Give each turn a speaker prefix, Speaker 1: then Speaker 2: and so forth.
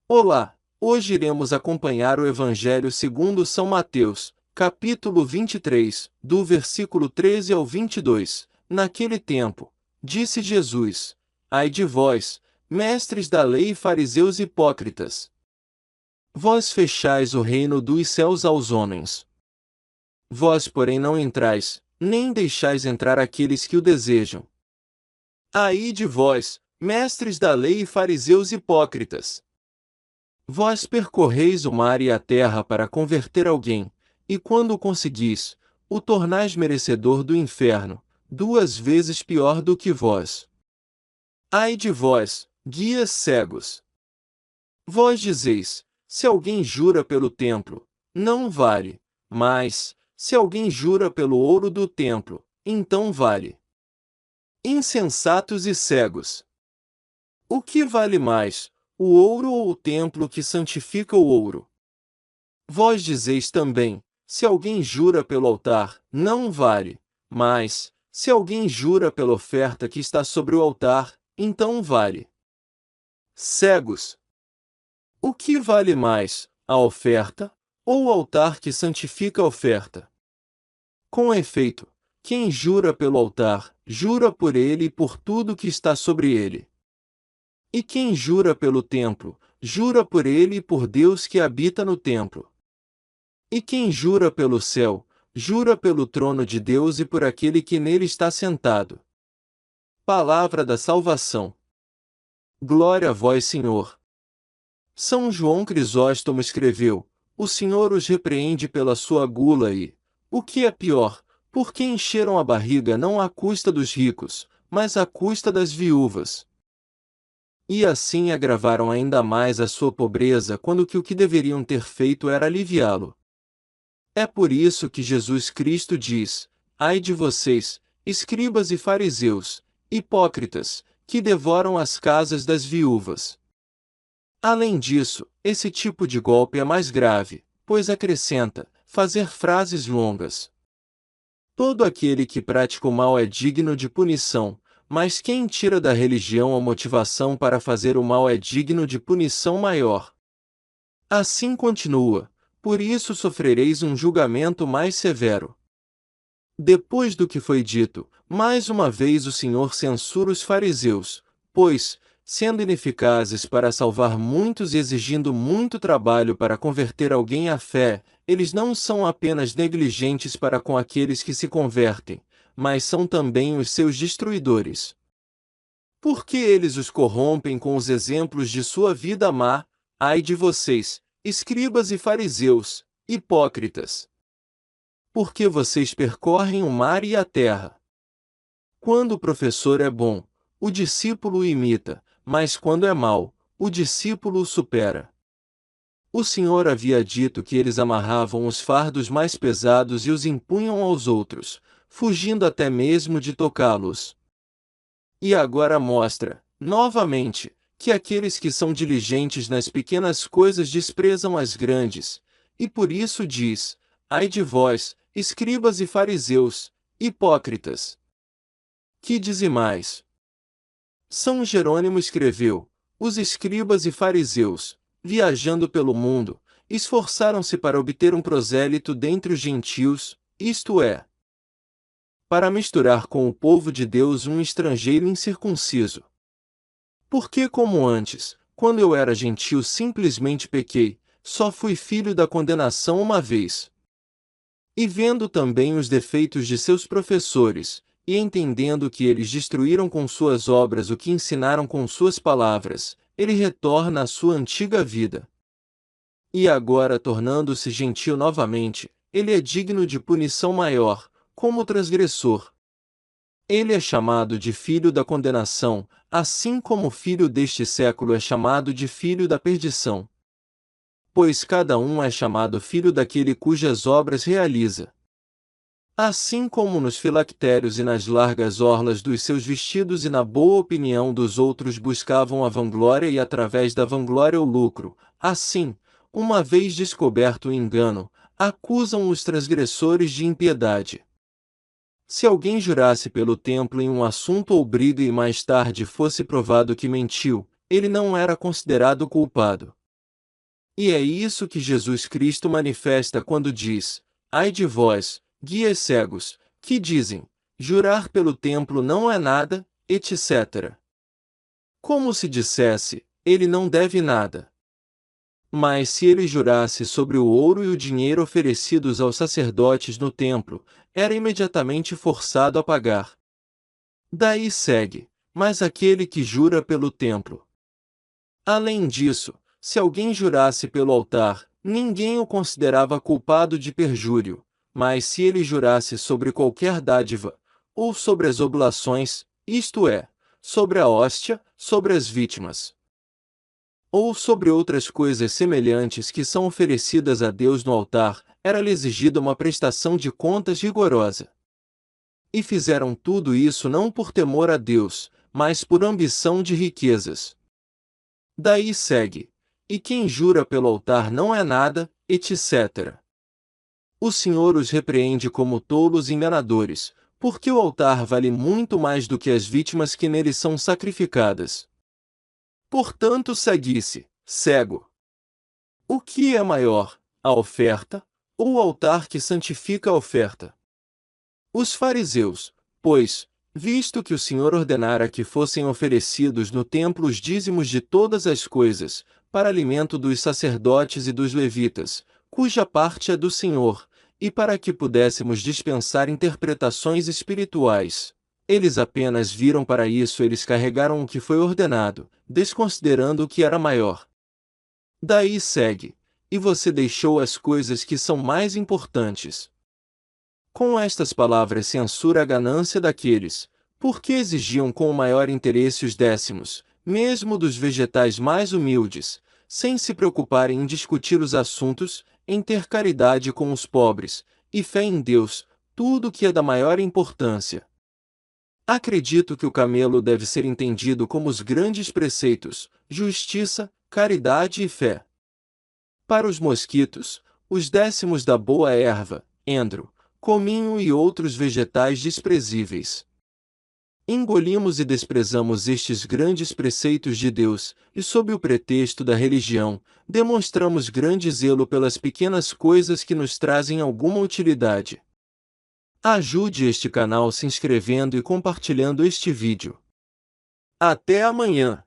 Speaker 1: Olá! Hoje iremos acompanhar o Evangelho segundo São Mateus, capítulo 23, do versículo 13 ao 22. Naquele tempo, disse Jesus: Ai de vós, mestres da lei e fariseus hipócritas! Vós fechais o reino dos céus aos homens. Vós, porém, não entrais, nem deixais entrar aqueles que o desejam. Ai de vós, mestres da lei e fariseus hipócritas! Vós percorreis o mar e a terra para converter alguém, e quando o conseguis, o tornais merecedor do inferno, 2 vezes pior do que vós. Ai de vós, guias cegos! Vós dizeis: se alguém jura pelo templo, não vale, mas, se alguém jura pelo ouro do templo, então vale. Insensatos e cegos! O que vale mais, o ouro ou o templo que santifica o ouro? Vós dizeis também: se alguém jura pelo altar, não vale, mas, se alguém jura pela oferta que está sobre o altar, então vale. Cegos! O que vale mais, a oferta, ou o altar que santifica a oferta? Com efeito, quem jura pelo altar, jura por ele e por tudo que está sobre ele. E quem jura pelo templo, jura por ele e por Deus que habita no templo. E quem jura pelo céu, jura pelo trono de Deus e por aquele que nele está sentado. Palavra da salvação. Glória a vós, Senhor. São João Crisóstomo escreveu: o Senhor os repreende pela sua gula e, o que é pior, porque encheram a barriga não à custa dos ricos, mas à custa das viúvas. E assim agravaram ainda mais a sua pobreza quando que o que deveriam ter feito era aliviá-lo. É por isso que Jesus Cristo diz: ai de vocês, escribas e fariseus, hipócritas, que devoram as casas das viúvas. Além disso, esse tipo de golpe é mais grave, pois acrescenta fazer frases longas. Todo aquele que pratica o mal é digno de punição, mas quem tira da religião a motivação para fazer o mal é digno de punição maior. Assim continua: por isso sofrereis um julgamento mais severo. Depois do que foi dito, mais uma vez o Senhor censura os fariseus, pois, sendo ineficazes para salvar muitos e exigindo muito trabalho para converter alguém à fé, eles não são apenas negligentes para com aqueles que se convertem, mas são também os seus destruidores. Porque eles os corrompem com os exemplos de sua vida má, ai de vocês, escribas e fariseus, hipócritas! Porque vocês percorrem o mar e a terra. Quando o professor é bom, o discípulo o imita, mas quando é mau, o discípulo o supera. O Senhor havia dito que eles amarravam os fardos mais pesados e os impunham aos outros, fugindo até mesmo de tocá-los. E agora mostra, novamente, que aqueles que são diligentes nas pequenas coisas desprezam as grandes, e por isso diz: ai de vós, escribas e fariseus, hipócritas! Que dizimais? São Jerônimo escreveu: os escribas e fariseus, viajando pelo mundo, esforçaram-se para obter um prosélito dentre os gentios, isto é, para misturar com o povo de Deus um estrangeiro incircunciso. Porque como antes, quando eu era gentio simplesmente pequei, só fui filho da condenação uma vez. E vendo também os defeitos de seus professores, e entendendo que eles destruíram com suas obras o que ensinaram com suas palavras, ele retorna à sua antiga vida. E agora, tornando-se gentil novamente, ele é digno de punição maior, como transgressor. Ele é chamado de filho da condenação, assim como o filho deste século é chamado de filho da perdição. Pois cada um é chamado filho daquele cujas obras realiza. Assim como nos filactérios e nas largas orlas dos seus vestidos e na boa opinião dos outros buscavam a vanglória e através da vanglória o lucro, assim, uma vez descoberto o engano, acusam os transgressores de impiedade. Se alguém jurasse pelo templo em um assunto ou briga e mais tarde fosse provado que mentiu, ele não era considerado culpado. E é isso que Jesus Cristo manifesta quando diz: Ai de vós, guias cegos, que dizem, jurar pelo templo não é nada, etc. Como se dissesse, ele não deve nada. Mas se ele jurasse sobre o ouro e o dinheiro oferecidos aos sacerdotes no templo, era imediatamente forçado a pagar. Daí segue, mas aquele que jura pelo templo. Além disso, se alguém jurasse pelo altar, ninguém o considerava culpado de perjúrio, mas se ele jurasse sobre qualquer dádiva, ou sobre as oblações, isto é, sobre a hóstia, sobre as vítimas, ou sobre outras coisas semelhantes que são oferecidas a Deus no altar, era-lhe exigida uma prestação de contas rigorosa. E fizeram tudo isso não por temor a Deus, mas por ambição de riquezas. Daí segue: e quem jura pelo altar não é nada, etc. O Senhor os repreende como tolos e enganadores, porque o altar vale muito mais do que as vítimas que nele são sacrificadas. Portanto, segue-se, cego. O que é maior, a oferta, ou o altar que santifica a oferta? Os fariseus, pois, visto que o Senhor ordenara que fossem oferecidos no templo os dízimos de todas as coisas, para alimento dos sacerdotes e dos levitas, cuja parte é do Senhor, e para que pudéssemos dispensar interpretações espirituais. Eles apenas viram para isso, eles carregaram o que foi ordenado, desconsiderando o que era maior. Daí segue: e você deixou as coisas que são mais importantes. Com estas palavras censura a ganância daqueles, porque exigiam com o maior interesse os décimos, mesmo dos vegetais mais humildes, sem se preocuparem em discutir os assuntos, em ter caridade com os pobres, e fé em Deus, tudo que é da maior importância. Acredito que o camelo deve ser entendido como os grandes preceitos, justiça, caridade e fé. Para os mosquitos, os décimos da boa erva, endro, cominho e outros vegetais desprezíveis. Engolimos e desprezamos estes grandes preceitos de Deus, e sob o pretexto da religião, demonstramos grande zelo pelas pequenas coisas que nos trazem alguma utilidade. Ajude este canal se inscrevendo e compartilhando este vídeo. Até amanhã!